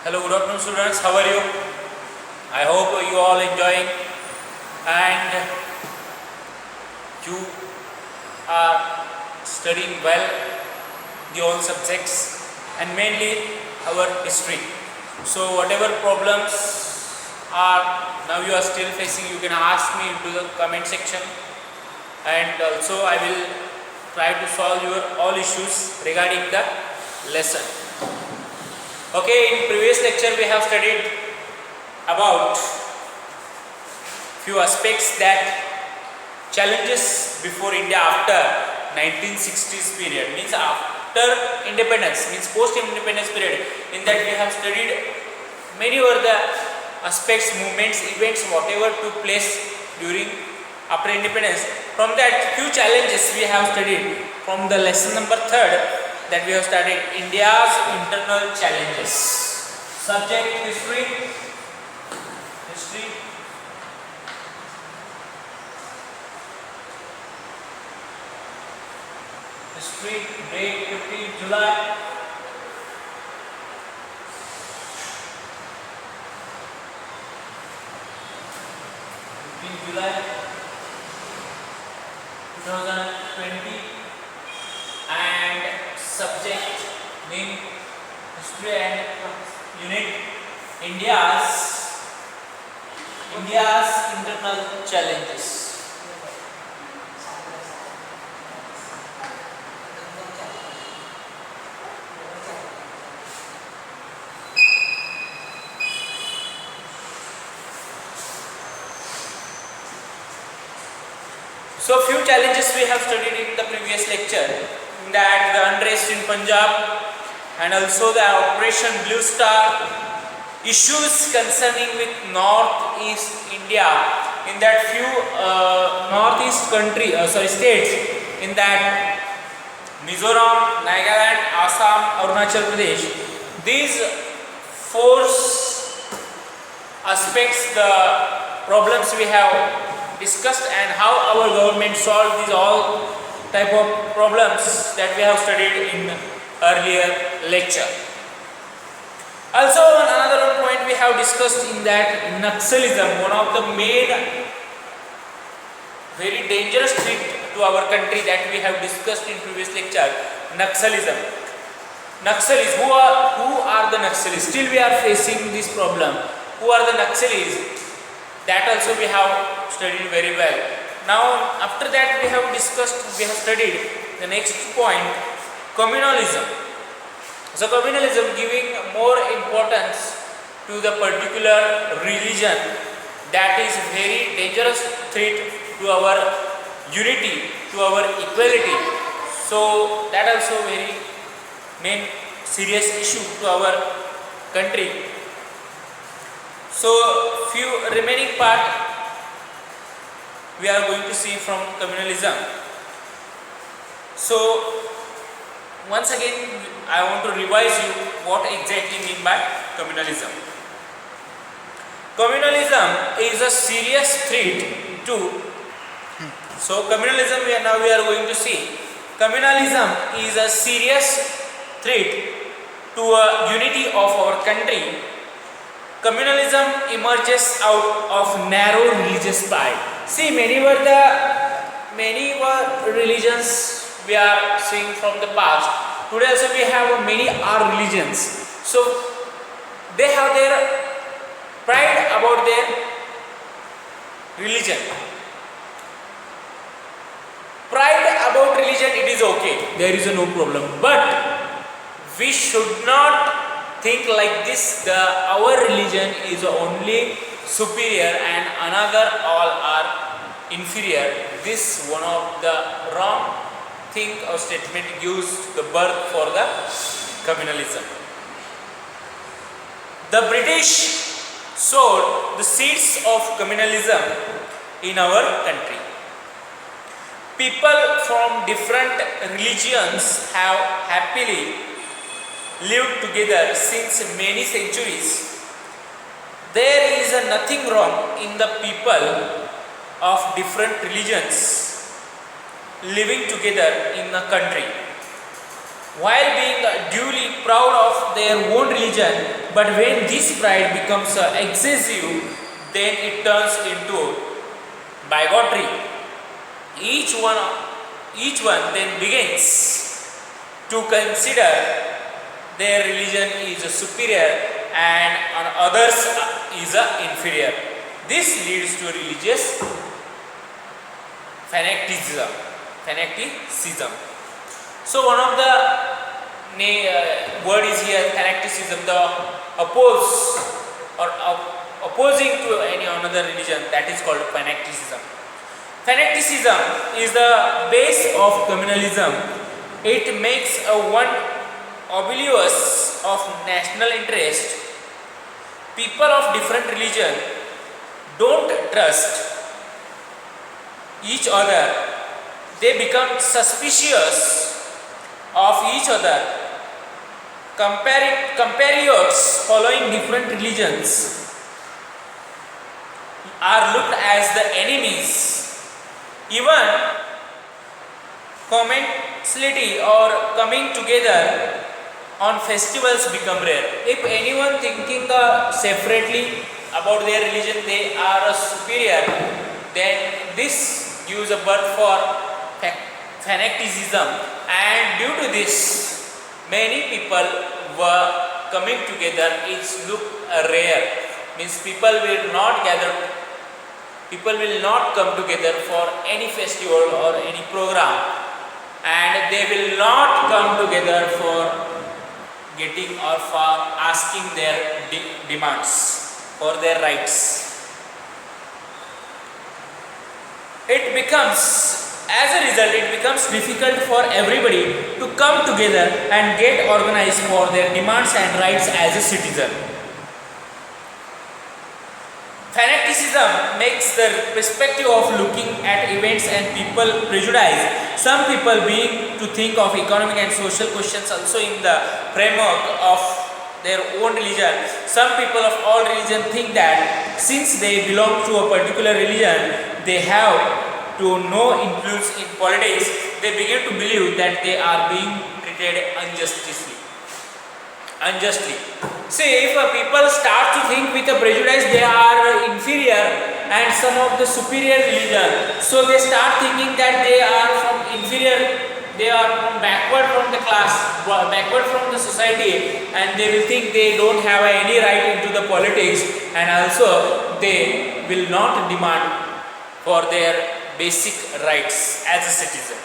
Hello, good afternoon students. How are you? I hope you all enjoying and you are studying well the all subjects and mainly our history. So whatever problems are now you are still facing, you can ask me into the comment section, and also I will try to solve your all issues regarding the lesson. Okay, in previous lecture we have studied about few aspects that challenges before India after 1960s period, means after independence, means post independence period. In that we have studied many were the aspects, movements, events, whatever took place during after independence. From that few challenges we have studied from the lesson number 3rd, that we have studied India's internal challenges. Subject history, date 15 July. July 2020, and subject name history and unit India's internal challenges. So few challenges we have studied in the previous lecture, that the unrest in Punjab and also the Operation Blue Star, issues concerning with Northeast India, in that few Northeast states, in that Mizoram, Nagaland, Assam, Arunachal Pradesh. These 4 aspects, the problems we have discussed and how our government solved these all type of problems that we have studied in earlier lecture. Also another point we have discussed in that Naxalism, one of the main very dangerous threat to our country that we have discussed in previous lecture. Naxalism. Naxalis, who are the Naxalis? Still we are facing this problem. Who are the Naxalis? That also we have studied very well. Now after that we have studied the next point, communalism. So communalism giving more importance to the particular religion, that is very dangerous threat to our unity, to our equality. So that also very main serious issue to our country. So few remaining part we are going to see from communalism. So once again I want to revise you what exactly mean by communalism. Communalism is a serious threat to, so communalism we are going to see. Communalism is a serious threat to a unity of our country. Communalism emerges out of narrow religious pride. See, many were religions we are seeing from the past. Today also we have many are religions. So they have their pride about their religion. Pride about religion, it is okay. There is no problem. But we should not think like this, our religion is only superior and another all are inferior. This one of the wrong thing or statement gives the birth for the communalism. The British sowed the seeds of communalism in our country. People from different religions have happily lived together since many centuries. There is nothing wrong in the people of different religions living together in a country. while being duly proud of their own religion. But when this pride becomes excessive, then it turns into bigotry. Each one, each one then begins to consider their religion is superior and on others is inferior. This leads to religious fanaticism. Fanaticism. So one of the word is here fanaticism, the opposing to any another religion, that is called fanaticism. Fanaticism is the base of communalism. It makes one oblivious of national interest. People of different religion don't trust each other. They become suspicious of each other. Compatriots following different religions are looked as the enemies. Even commensality or coming together on festivals become rare. If anyone thinking separately about their religion, they are superior, then this gives a birth for fanaticism, and due to this many people were coming together. It's look rare, means people will not come together for any festival or any program, and they will not come together for getting or for asking their demands or their rights. As a result, it becomes difficult for everybody to come together and get organized for their demands and rights as a citizen. Fanaticism makes the perspective of looking at events and people prejudice. Some people being to think of economic and social questions also in the framework of their own religion. Some people of all religion think that since they belong to a particular religion, they have to no influence in politics. They begin to believe that they are being treated unjustly. See, if people start to think with a prejudice they are inferior and some of the superior religion, so they start thinking that they are from inferior, they are from backward from the class, backward from the society, and they will think they don't have any right into the politics, and also they will not demand for their basic rights as a citizen.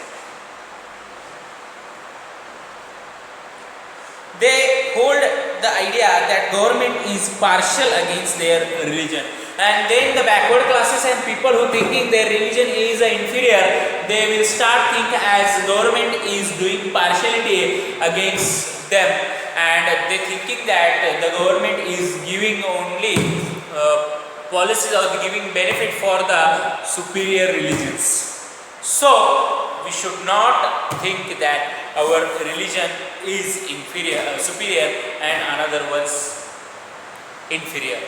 They hold the idea that government is partial against their religion, and then the backward classes and people who thinking their religion is inferior, they will start think as government is doing partiality against them, and they thinking that the government is giving only policies or giving benefit for the superior religions. So we should not think that our religion is superior and another one's inferior.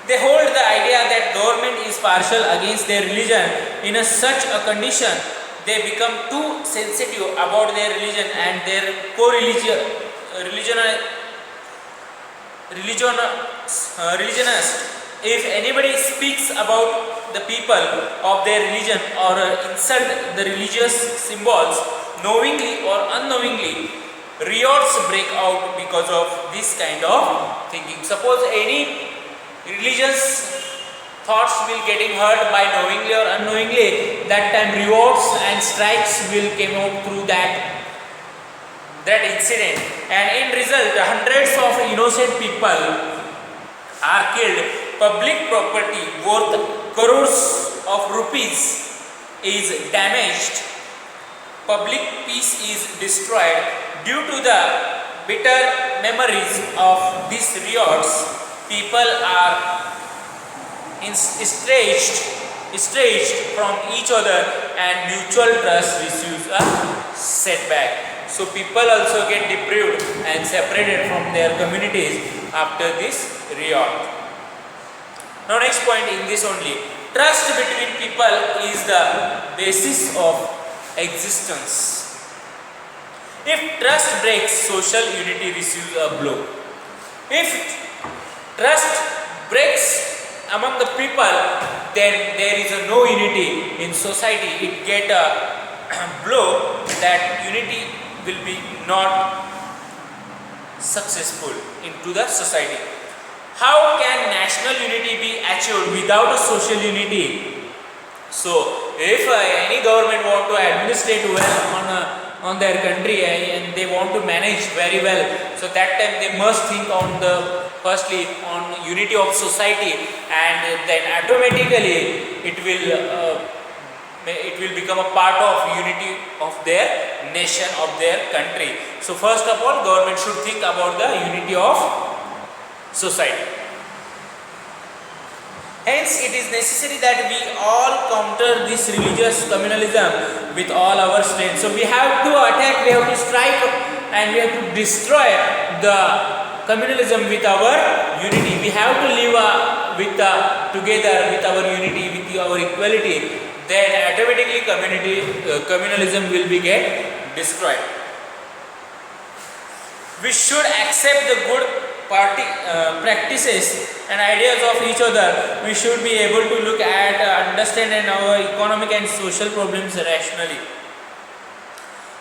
They hold the idea that government is partial against their religion. In such a condition, they become too sensitive about their religion and their religionists. If anybody speaks about the people of their religion or insult the religious symbols, knowingly or unknowingly, riots break out because of this kind of thinking. Suppose any religious thoughts will getting hurt by knowingly or unknowingly, that time riots and strikes will come out through that incident, and in result hundreds of innocent people are killed. Public property worth crores of rupees is damaged. Public peace is destroyed due to the bitter memories of these riots. People are estranged from each other, and mutual trust receives a setback. So people also get deprived and separated from their communities after this riot. Now next point in this only, trust between people is the basis of existence. If trust breaks, social unity receives a blow. If trust breaks among the people, then there is a no unity in society. It get a blow that unity will be not successful into the society. How can national unity be achieved without a social unity? So, if any government want to administrate well on their country and they want to manage very well, so that time they must think on the firstly on unity of society, and then automatically it will become a part of unity of their nation, of their country. So first of all, government should think about the unity of society. Hence, it is necessary that we all counter this religious communalism with all our strength. So we have to attack, we have to strike, and we have to destroy the communalism with our unity. We have to live together with our unity, with our equality. Then automatically communalism will be get destroyed. We should accept the good practices and ideas of each other. We should be able to look at, understand our economic and social problems rationally.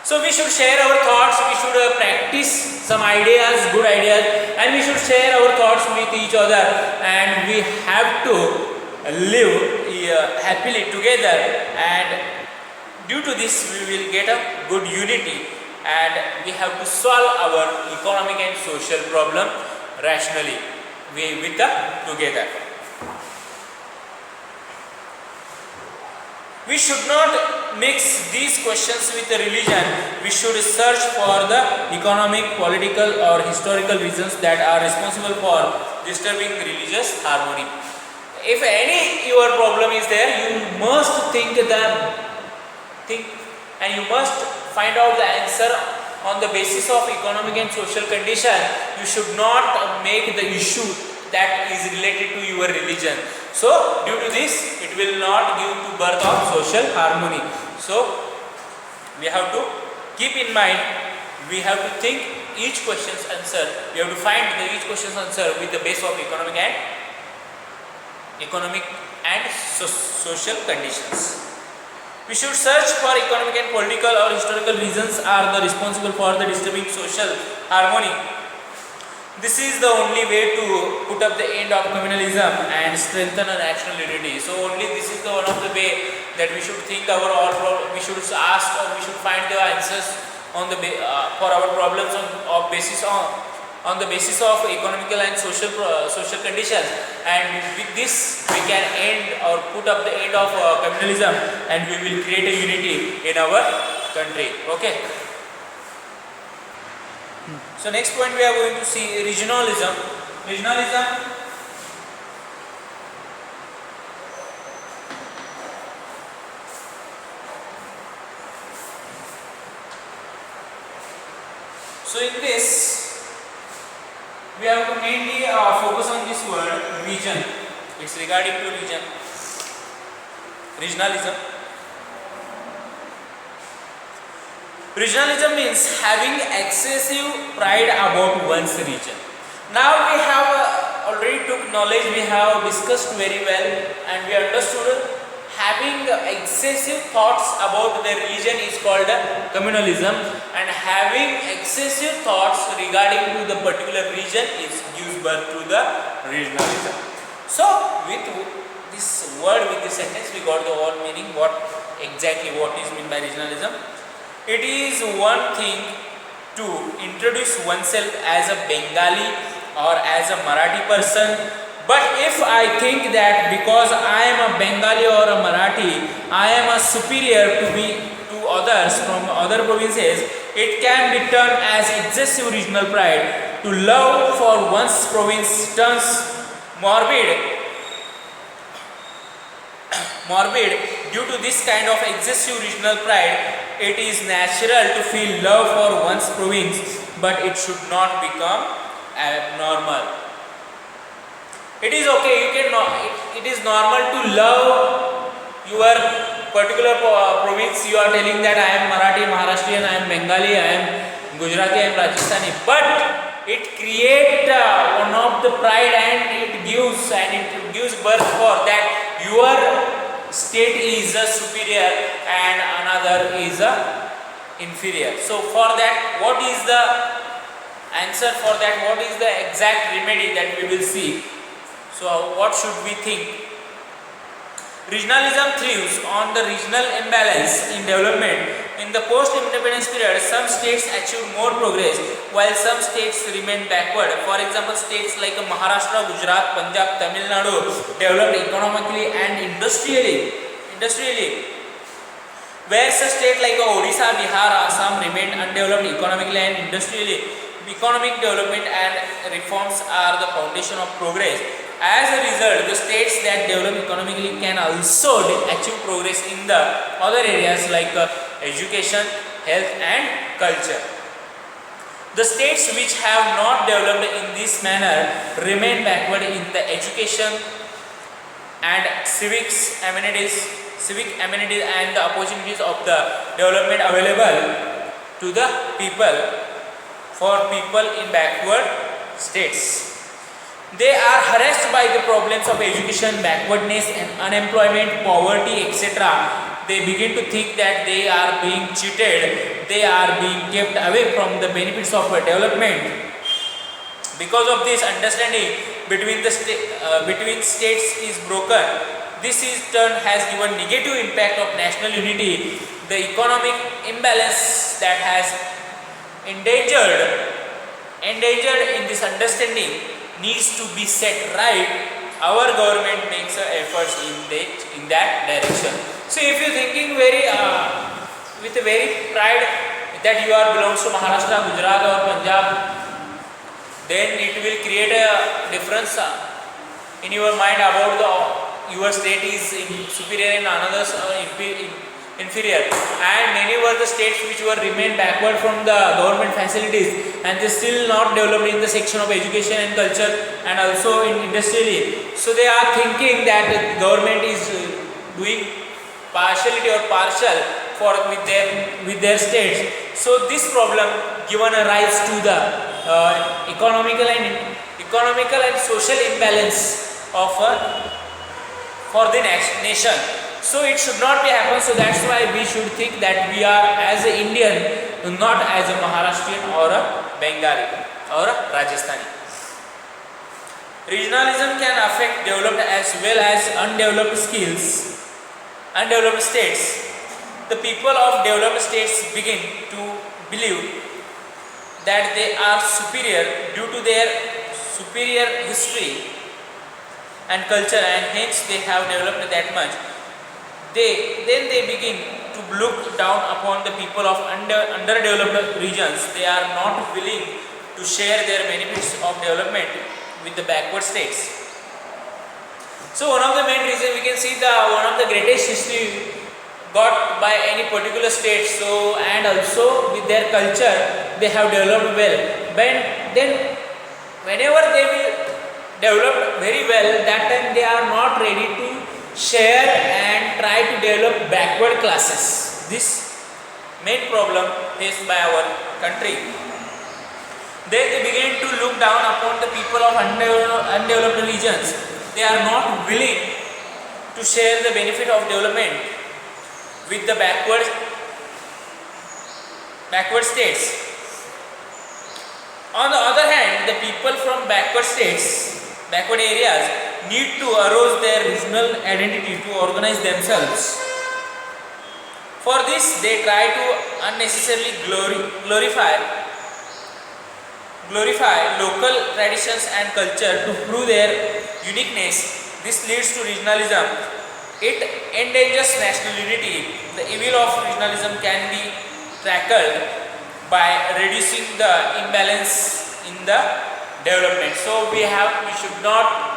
So we should share our thoughts, we should practice some ideas, good ideas, and we should share our thoughts with each other, and we have to live happily together, and due to this we will get a good unity, and we have to solve our economic and social problem rationally together. We should not mix these questions with the religion. We should search for the economic, political or historical reasons that are responsible for disturbing religious harmony. If any your problem is there, you must think and you must find out the answer on the basis of economic and social condition. You should not make the issue that is related to your religion. So due to this, it will not give to birth of social harmony. So we have to keep in mind, we have to think each question's answer. We have to find each question's answer with the base of economic and social conditions. We should search for economic and political or historical reasons are the responsible for the disturbing social harmony. This is the only way to put up the end of communalism and strengthen a national unity. So only this is the one of the way that we should think our all problems. We should ask or we should find the answers on the for our problems on the basis of economical and social conditions, and with this we can end or put up the end of communalism, and we will create a unity in our country. Okay. So next point we are going to see regionalism. So in this, we have to mainly focus on this word region. It's regarding to region. Regionalism. Regionalism means having excessive pride about one's region. Now we have already took knowledge, we have discussed very well, and we understood having excessive thoughts about the religion is called communalism, and having excessive thoughts regarding to the particular region gives birth to the regionalism. So with this word, with this sentence, we got the whole meaning, what is meant by regionalism. It is one thing to introduce oneself as a Bengali or as a Marathi person, but if I think that because I am a Bengali or a Marathi, I am a superior to others from other provinces, it can be termed as excessive regional pride. To love for one's province turns morbid. Due to this kind of excessive regional pride, it is natural to feel love for one's province, but it should not become abnormal. It is okay, it is normal to love your particular province you are telling that I am Marathi, Maharashtrian, I am Bengali, I am Gujarati, I am Rajasthani, but it creates one of the pride, and it gives birth for that your state is a superior and another is a inferior. So for that, what is the answer for that? What is the exact remedy that we will see? So what should we think? Regionalism thrives on the regional imbalance in development. In the post-independence period, some states achieved more progress while some states remained backward. For example, states like Maharashtra, Gujarat, Punjab, Tamil Nadu developed economically and industrially. Whereas a state like Odisha, Bihar, Assam remained undeveloped economically and industrially. Economic development and reforms are the foundation of progress. As a result, the states that develop economically can also achieve progress in the other areas like education, health and culture. The states which have not developed in this manner remain backward in the education and civic amenities and the opportunities of the development available to the people for people in backward states. They are harassed by the problems of education, backwardness and unemployment, poverty, etc. They begin to think that they are being cheated, they are being kept away from the benefits of development. Because of this, understanding between states is broken. This in turn has given negative impact of national unity. The economic imbalance that has endangered in this understanding needs to be set right. Our government makes efforts in that direction. So if you are thinking with a very pride that you are belongs to Maharashtra, Gujarat or Punjab, then it will create a difference in your mind about your state is superior and another inferior, and many were the states which were remain backward from the government facilities, and they still not developed in the section of education and culture and also in industrially. So they are thinking that the government is doing partiality or partial with their states. So this problem given a rise to the economical and social imbalance of for the nation. So it should not be happen. So that's why we should think that we are as an Indian, not as a Maharashtrian or a Bengali or a Rajasthani. Regionalism can affect developed as well as undeveloped states. The people of developed states begin to believe that they are superior due to their superior history and culture, and hence they have developed that much. Then they begin to look down upon the people of underdeveloped regions. They are not willing to share their benefits of development with the backward states. So one of the main reasons we can see one of the greatest history got by any particular state. So and also with their culture they have developed well. But then whenever they will develop very well, that time they are not ready to share and try to develop backward classes. This main problem faced by our country. Then they begin to look down upon the people of undeveloped regions. They are not willing to share the benefit of development with the backward states. On the other hand, the people from backward areas need to arouse their regional identity to organize themselves. For this, they try to unnecessarily glorify local traditions and culture to prove their uniqueness. This leads to regionalism. It endangers national unity. The evil of regionalism can be tackled by reducing the imbalance in the development. So we should not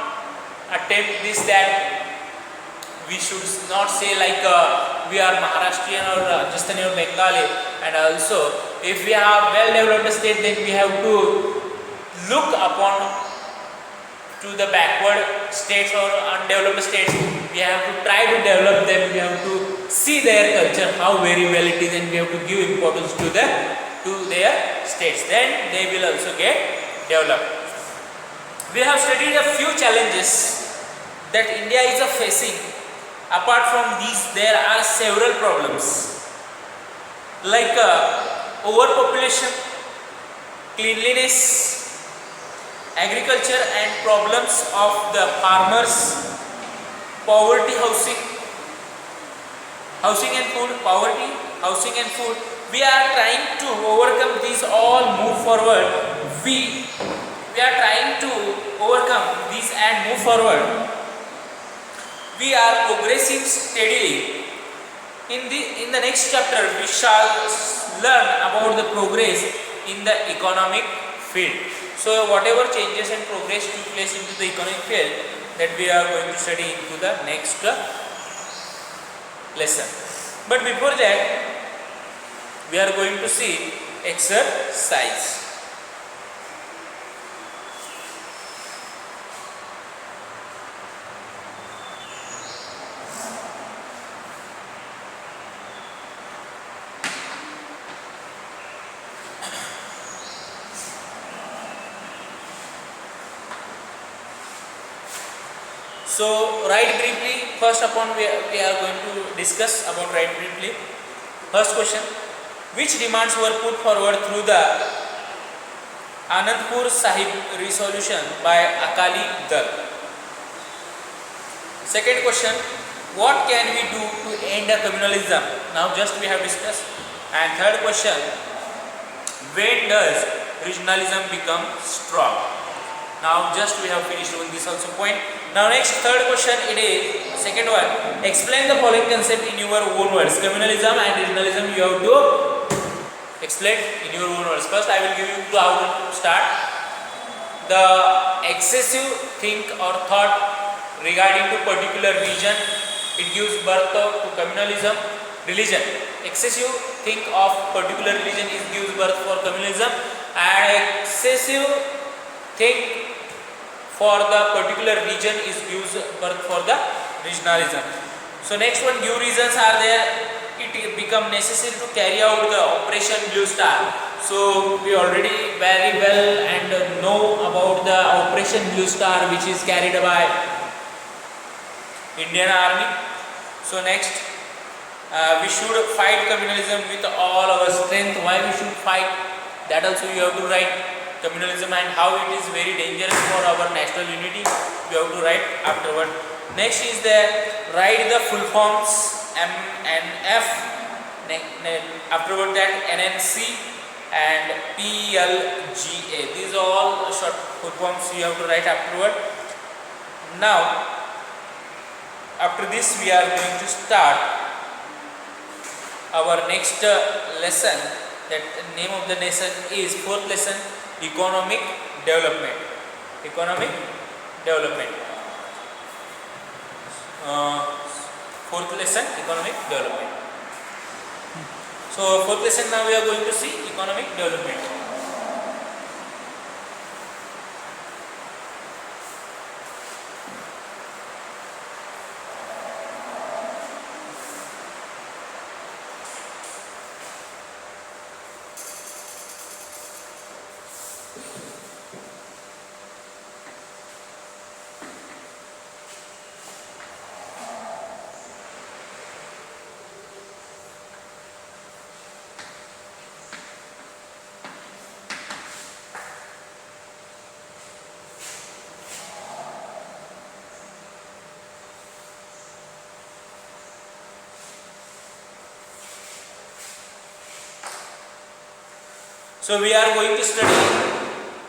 attempt this, that we should not say like we are Maharashtrian or Rajasthani or Bengali, and also if we have well developed state, then we have to look upon to to the backward states or undeveloped states. We have to try to develop them. We have to see their culture, how very well it is, and we have to give importance to their states. Then they will also get developed. We have studied a few challenges that India is facing. Apart from these, there are several problems like overpopulation, cleanliness, agriculture and problems of the farmers, poverty, housing and food, poverty, housing and food. We are trying to overcome these all, move forward. We are trying to overcome these and move forward. We are progressing steadily. In the next chapter, we shall learn about the progress in the economic field. So whatever changes and progress took place into the economic field, that we are going to study into the next lesson. But before that, we are going to see exercise. So write briefly. First upon we are going to discuss about write briefly. First question: which demands were put forward through the Anandpur Sahib resolution by Akali Dal? Second question: what can we do to end the communalism? Now just we have discussed. And third question: when does regionalism become strong? Now just we have finished with this also point. Now next third question, it is second one. Explain the following concept in your own words. Communalism and regionalism you have to explain in your own words. First I will give you how to start. The excessive think or thought regarding to particular region, it gives birth to communalism. Religion, excessive think of particular religion is gives birth for communalism, and excessive think for the particular region is gives birth for the regionalism. So next one, new reasons are there. It become necessary to carry out the Operation Blue Star. So we already very well and know about the Operation Blue Star, which is carried by Indian Army. So next, we should fight communalism with all our strength. Why we should fight? That also you have to write. Communalism and how it is very dangerous for our national unity, we have to write afterward. Next is the write the full forms MNF, afterward that NNC and PLGA. These are all short full forms you have to write afterward. Now after this we are going to start our next lesson. That name of the lesson is fourth lesson, economic development. Economic development. Fourth lesson, economic development. So fourth lesson now we are going to see economic development. So we are going to study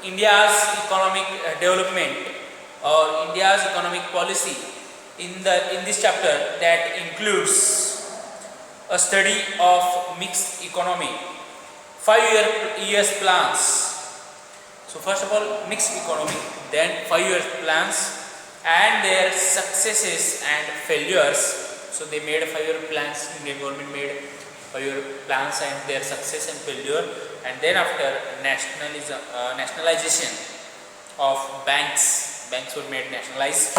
India's economic development or India's economic policy in this chapter, that includes a study of mixed economy, 5 years plans. So first of all, mixed economy, then 5 years plans and their successes and failures. So they made 5 year plans, Indian government made 5 year plans and their success and failure. And then after nationalization of banks Banks were made nationalized.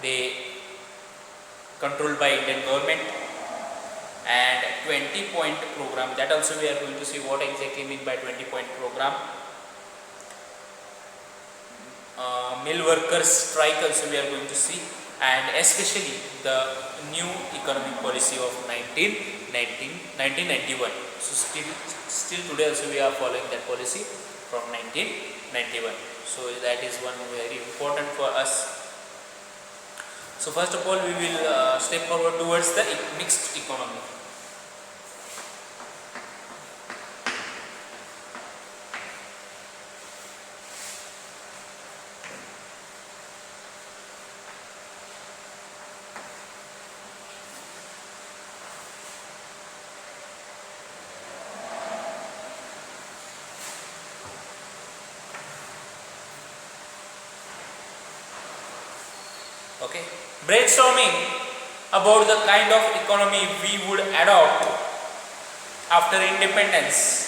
They controlled by Indian government. And 20-point program, that also we are going to see what exactly mean by 20-point program. Mill workers strike also we are going to see, and especially the new economic policy of 1991. So still today also we are following that policy from 1991. So that is one very important for us. So first of all we will step forward towards the mixed economy. Okay, brainstorming about the kind of economy we would adopt after independence.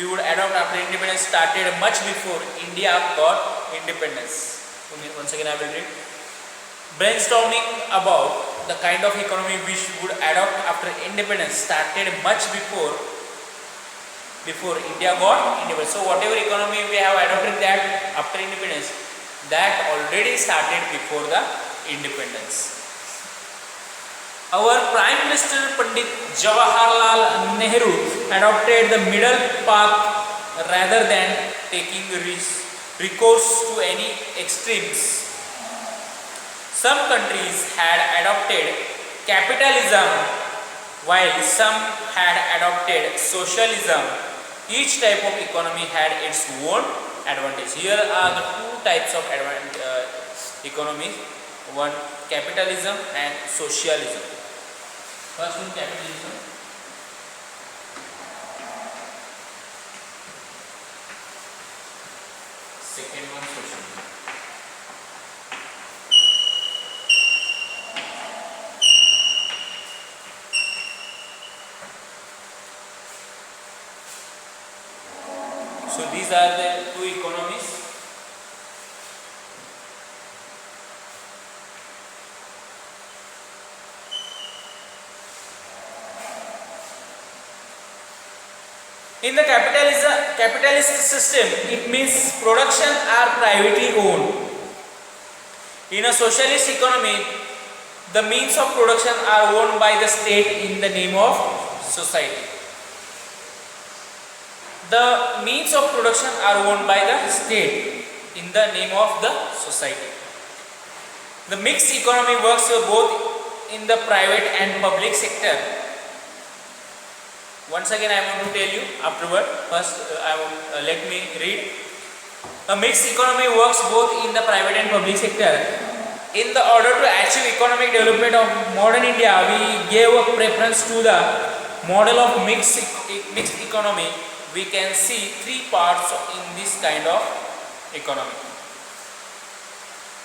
We would adopt after independence started much before India got independence. Once again I will read. Brainstorming about the kind of economy we would adopt after independence started much before India got independence. So whatever economy we have adopted that after independence, that already started before the independence. Our Prime Minister Pandit Jawaharlal Nehru adopted the middle path rather than taking recourse to any extremes. Some countries had adopted capitalism while some had adopted socialism. Each type of economy had its own advantage. Here are the two types of economy, one capitalism and socialism. First one capitalism. Second one socialism. So these are the two economies. In the capitalist system, it means production are privately owned. In a socialist economy, the means of production are owned by the state in the name of society. The means of production are owned by the state in the name of the society. The mixed economy works both in the private and public sector. Once again I want to tell you afterward. First let me read. A mixed economy works both in the private and public sector. In the order to achieve economic development of modern India, we gave a preference to the model of mixed economy. We can see three parts in this kind of economy.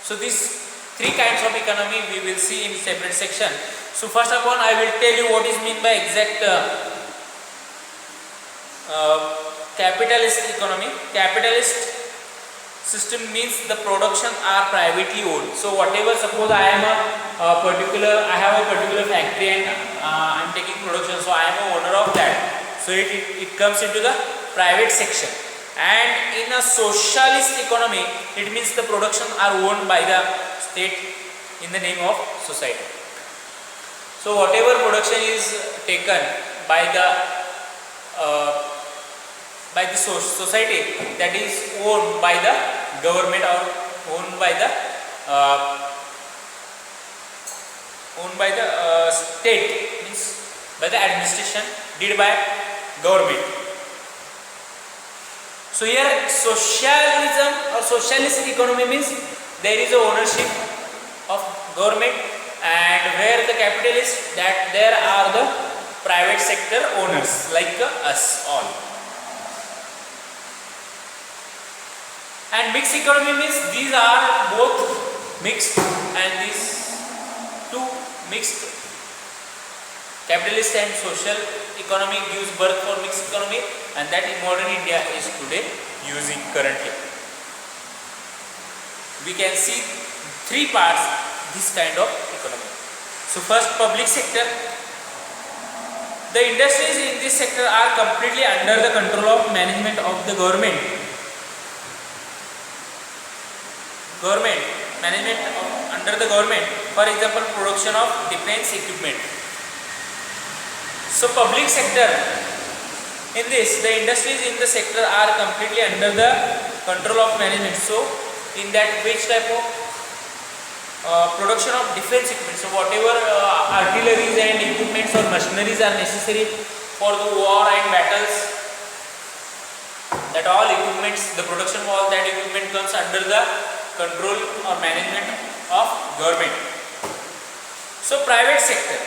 So these three kinds of economy we will see in separate section. So first of all I will tell you what is meant by exact capitalist economy. Capitalist system means the production are privately owned. So whatever, suppose I have a particular factory and I am taking production, so I am a owner of that. So it comes into the private section. And in a socialist economy, it means the production are owned by the state in the name of society. So whatever production is taken by the society, that is owned by the government or owned by the state, means by the administration, did by government. So here socialism or socialist economy means there is a ownership of government, and where the capitalists, that there are the private sector owners like us all. And mixed economy means these are both mixed, and these two mixed, capitalist and social economy gives birth for mixed economy, and that in modern India is today using currently. we can see three parts this kind of economy. So first, public sector. The industries in this sector are completely under the control of management of the government. Management under the government. For example, production of defense equipment. So public sector, in this, the industries in the sector are completely under the control of management. So in that, which type of production of defense equipment. So whatever artilleries and equipments or machineries are necessary for the war and battles, that all equipments, the production of all that equipment comes under the control or management of government. So private sector.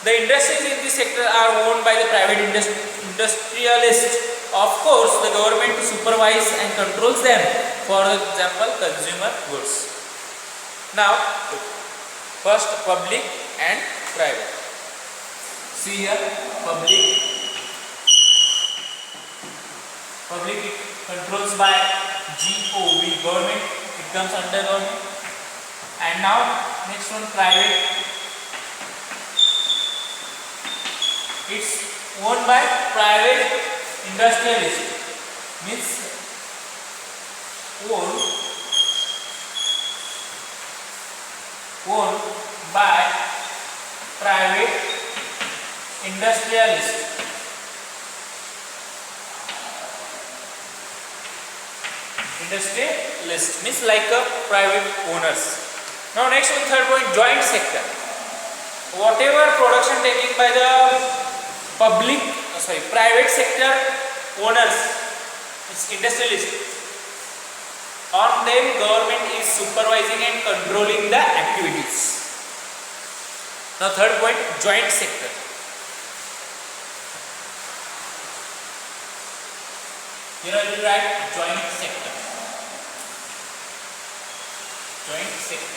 The industries in this sector are owned by the private industrialists. Of course, the government supervises and controls them. For example, consumer goods. Now, first public and private. See here, public controls by GOV, government, it comes under government. And now, next one, private. It's owned by private industrialists, means owned by private industrialists. Industrialist means like a private owners. Now next one, third point, joint sector. Whatever production taken by the private sector owners, it's industrialists. On them, government is supervising and controlling the activities. Now third point, joint sector. Here I will write joint sector. Joint sector.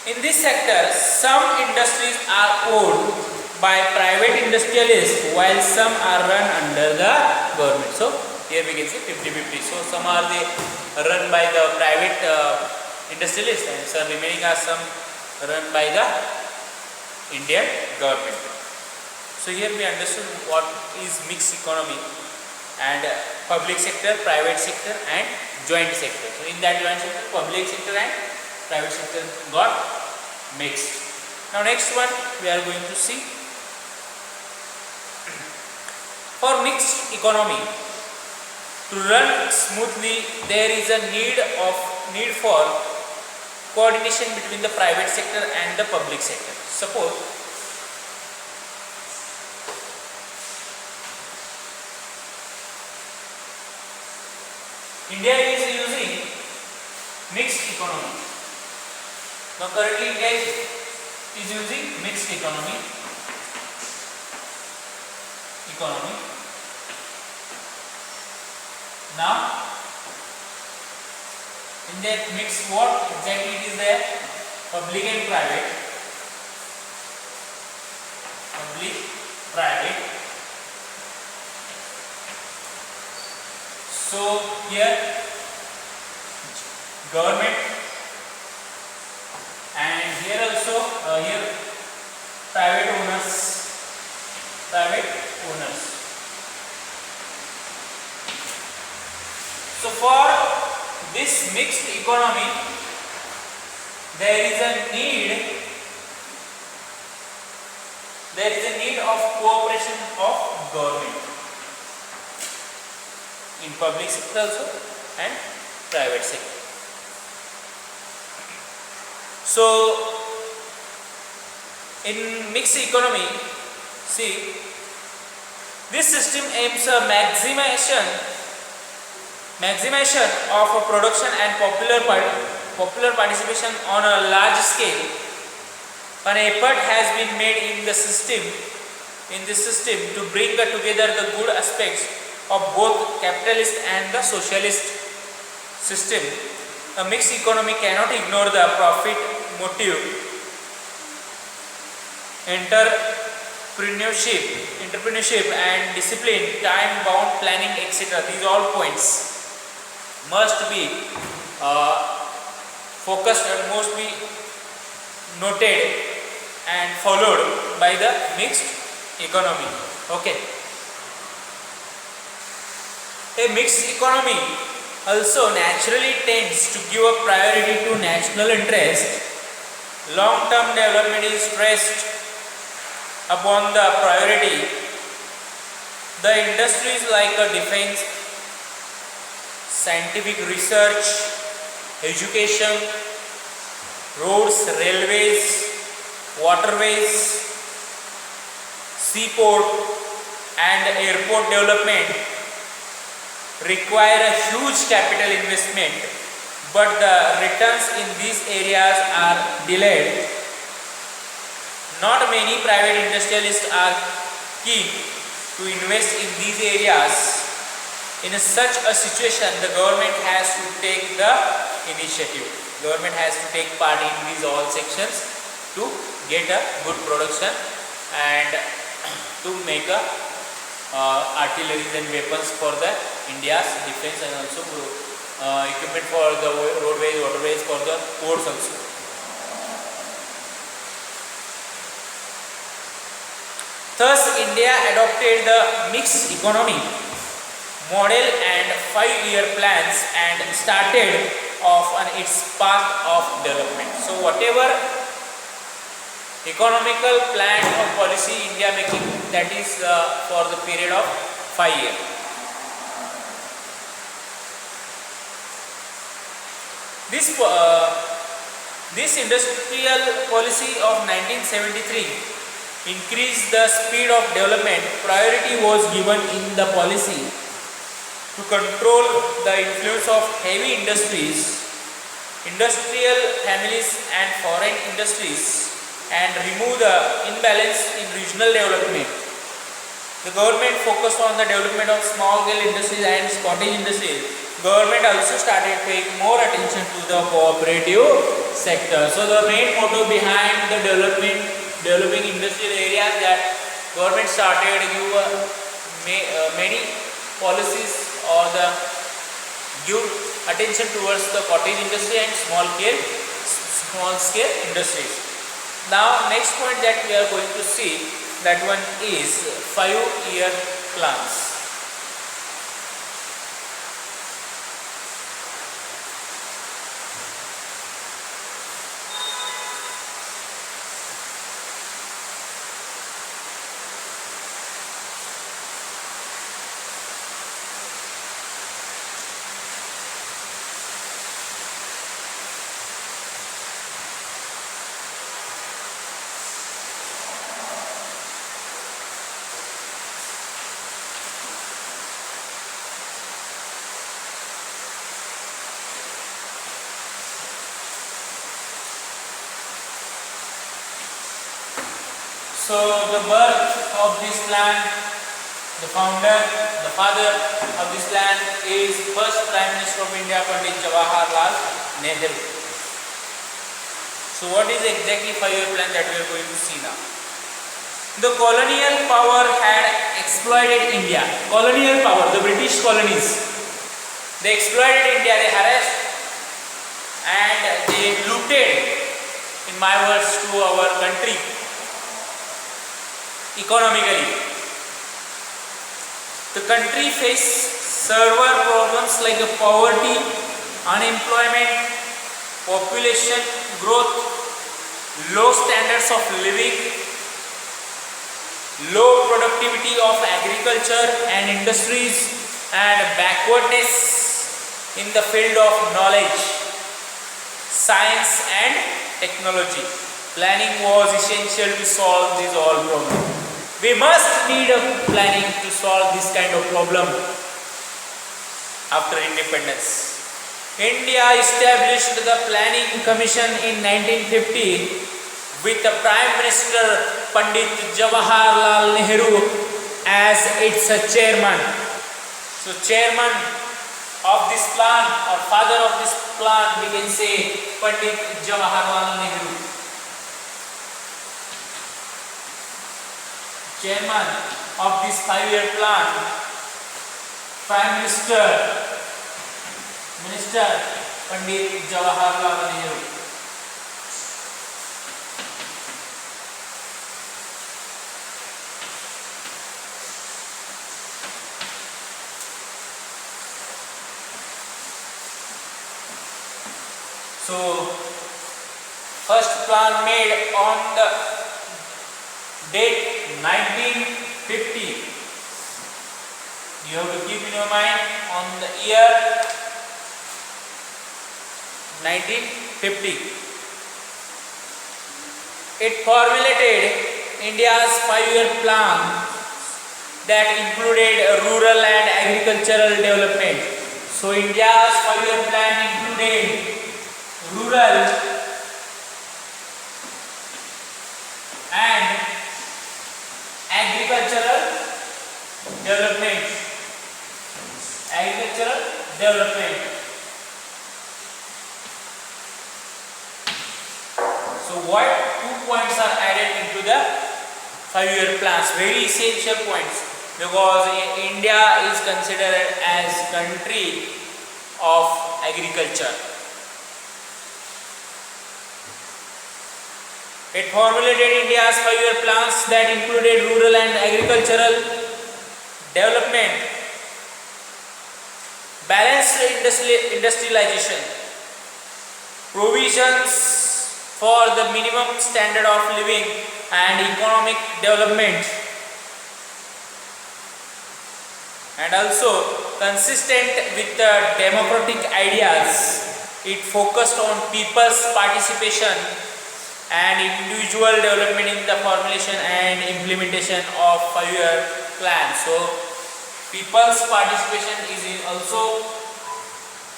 In this sector, some industries are owned by private industrialists while some are run under the government. So here we can see 50-50. So some are run by the private industrialists and some remaining are some run by the Indian government. So here we understood what is mixed economy and public sector, private sector and joint sector. So in that joint sector, public sector and private sector got mixed. Now next one we are going to see. For mixed economy to run smoothly, there is a need for coordination between the private sector and the public sector. Suppose India is using mixed economy. Now currently India is using mixed economy. Now in that mix, what exactly it is there? Public and private. So here government and here also here private owners. So for this mixed economy, there is a need of cooperation of government in public sector also and private sector. So in mixed economy, see, this system aims a maximization of a production and popular participation on a large scale. An effort has been made in this system to bring together the good aspects of both capitalist and the socialist system. A mixed economy cannot ignore the profit motive entrepreneurship and discipline, time-bound planning, etc. These all points must be focused and must be noted and followed by the mixed economy. Okay. A mixed economy also naturally tends to give a priority to national interest. Long-term development is stressed upon the priority. The industries like defense, scientific research, education, roads, railways, waterways, seaport and airport development require a huge capital investment, but the returns in these areas are delayed. Not many private industrialists are keen to invest in these areas. In such a situation, the government has to take the initiative. Government has to take part in these all sections to get a good production and to make a artillery and weapons for the India's defense, and also equipment for the roadways, waterways, for the ports also. Thus, India adopted the mixed economy model and 5-year plans and started off on its path of development. So, whatever economical plan or policy India making, that is for the period of 5 years. This industrial policy of 1973 increased the speed of development. Priority was given in the policy to control the influence of heavy industries, industrial families and foreign industries, and remove the imbalance in regional development. The government focused on the development of small scale industries and cottage industries. Government also started paying more attention to the cooperative sector. So the main motto behind the developing industrial areas, that government started give many policies or the give attention towards the cottage industry and small scale industries. Now next point that we are going to see, that one is 5-year plans. So the birth of this plan, the father of this plan is first Prime Minister of India, Pandit Jawaharlal Nehru. So what is exactly 5-year plan that we are going to see now? The colonial power had exploited India. Colonial power, the British colonies, they exploited India, they harassed and they looted, in my words, to our country economically. The country faced severe problems like poverty, unemployment, population growth, low standards of living, low productivity of agriculture and industries, and backwardness in the field of knowledge, science and technology. Planning was essential to solve these all problems. We must need a planning to solve this kind of problem after independence. India established the Planning Commission in 1950 with the Prime Minister Pandit Jawaharlal Nehru as its chairman. So chairman of this plan, or father of this plan, we can say Pandit Jawaharlal Nehru. chairman of this 5-year plan, Prime Minister Pandit Jawaharlal Nehru. So, first plan made on the date 1950. You have to keep in your mind on the year 1950. It formulated India's 5-year plan that included rural and agricultural development. So, India's 5-year plan included rural and agricultural development. So what 2 points are added into the 5-year plans? Very essential points, because India is considered as country of agriculture. It formulated India's 5-year plans that included rural and agricultural development, balanced industrialization, provisions for the minimum standard of living and economic development, and also consistent with the democratic ideas. It focused on people's participation and individual development in the formulation and implementation of 5-year plan. So, people's participation is also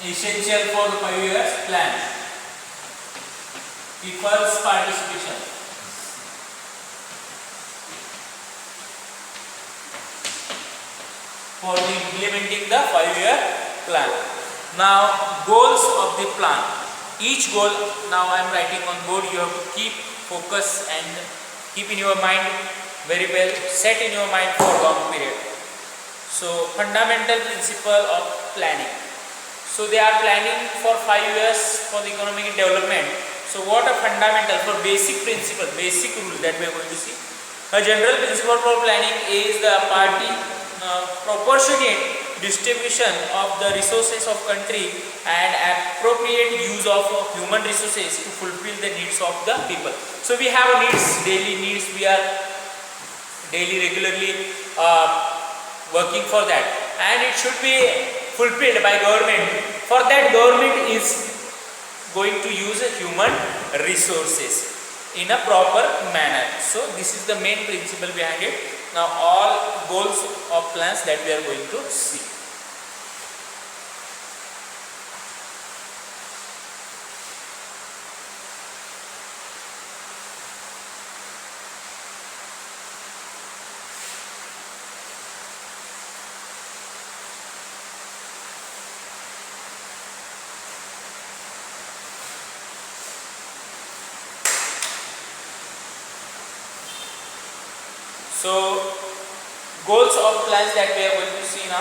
essential for the 5-year plan. People's participation. For implementing the 5-year plan. Now, goals of the plan. Each goal, now I am writing on board, you have to keep focus and keep in your mind very well, set in your mind for long period. So, fundamental principle of planning. So, they are planning for 5 years for the economic development. So, what a fundamental for basic principle, basic rule that we are going to see. A general principle for planning is the proportionate distribution of the resources of country and appropriate use of human resources to fulfill the needs of the people. So we have needs, daily needs, we are daily regularly working for that, and it should be fulfilled by government. For that, government is going to use human resources in a proper manner. So this is the main principle behind it. Now all goals of plans that we are going to see. So, goals of plans that we are going to see now.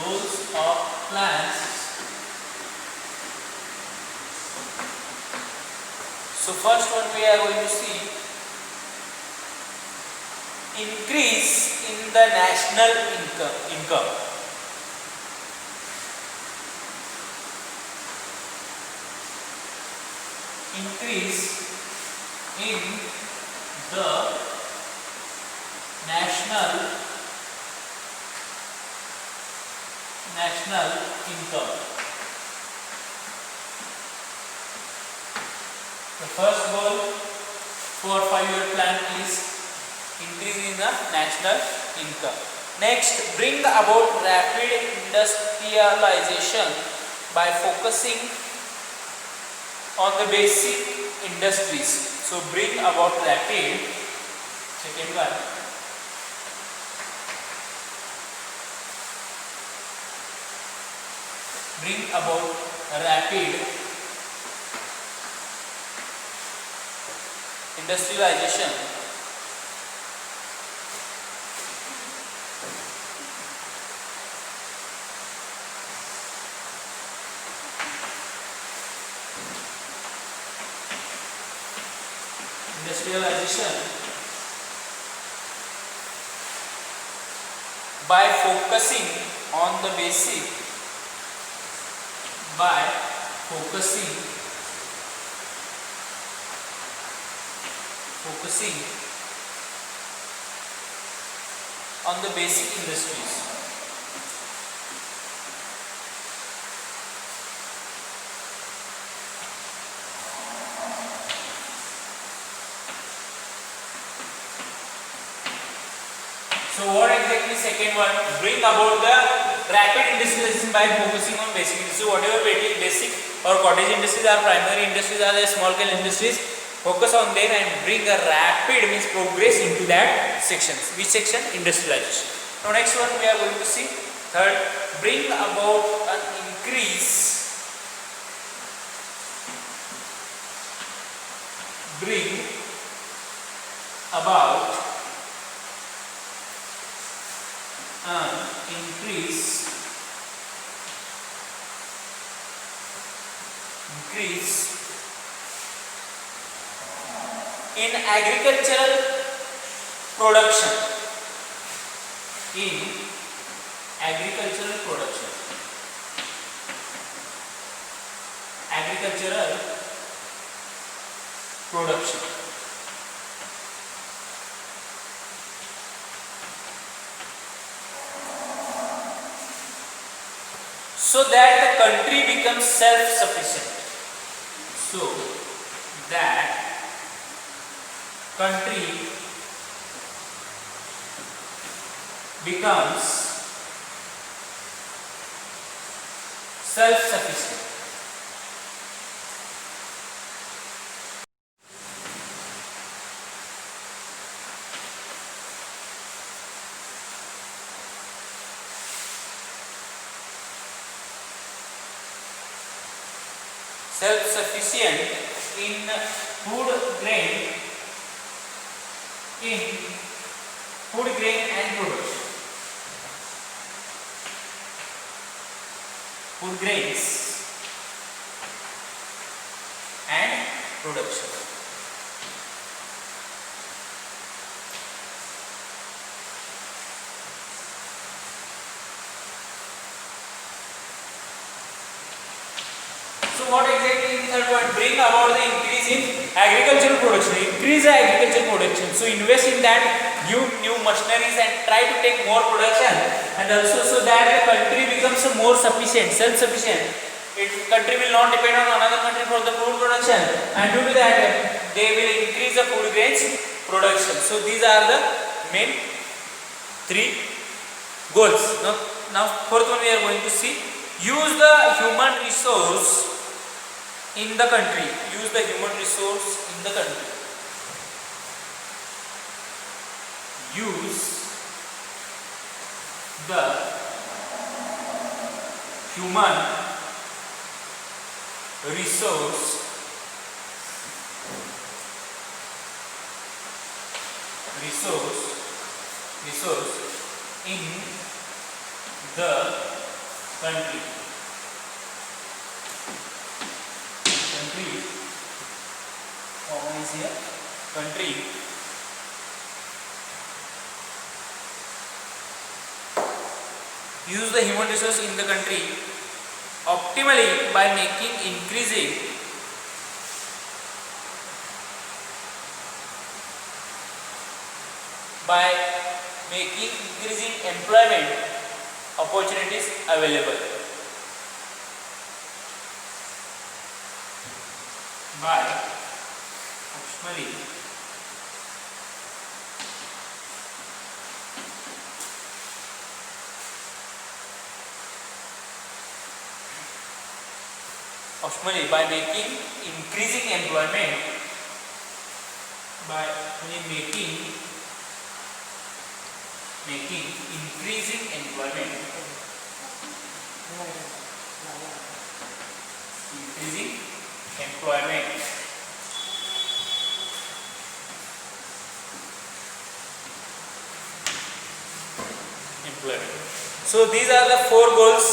Goals of plans. So, first one we are going to see increase in the national income. Increase in the national income. The first goal for 5-year plan is increase in the national income. Next, bring about rapid industrialization by focusing on the basic industries. So bring about rapid, second one, bring about rapid industrialization by focusing on the basic on the basic industries. So what exactly second one? Bring about the rapid industrialization by focusing on basic industries. So whatever basic or cottage industries are primary industries are the small scale industries, focus on them and bring a rapid means progress into that sections. Which section? Industrialization. Now next one we are going to see. Third, bring about an increase. Bring about an increase in agricultural production. Agricultural production. So that the country becomes self-sufficient. So that country becomes self-sufficient. Self-sufficient in food grain and production. Food grains and production. So what exactly is the third point? Bring about the increase in agricultural production. Increase the agricultural production. So invest in that, give new machineries and try to take more production, and also so that the country becomes more sufficient, self-sufficient. Country will not depend on another country for the food production, and due to that they will increase the food grains production. So these are the main three goals. Now fourth one we are going to see. Use the human resource in the country. Use the human resource in the country. Use the human resource in the country. Common is here. Country. Use the human resource in the country optimally by increasing employment opportunities available. By optimally by increasing employment, by making increasing employment, So these are the 4 goals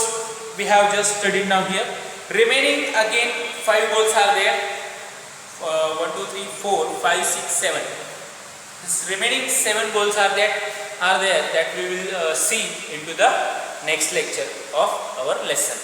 we have just studied now here. Remaining again 5 goals are there. 1, 2, 3, 4, 5, 6, 7. This remaining 7 goals are there that we will see into the next lecture of our lesson.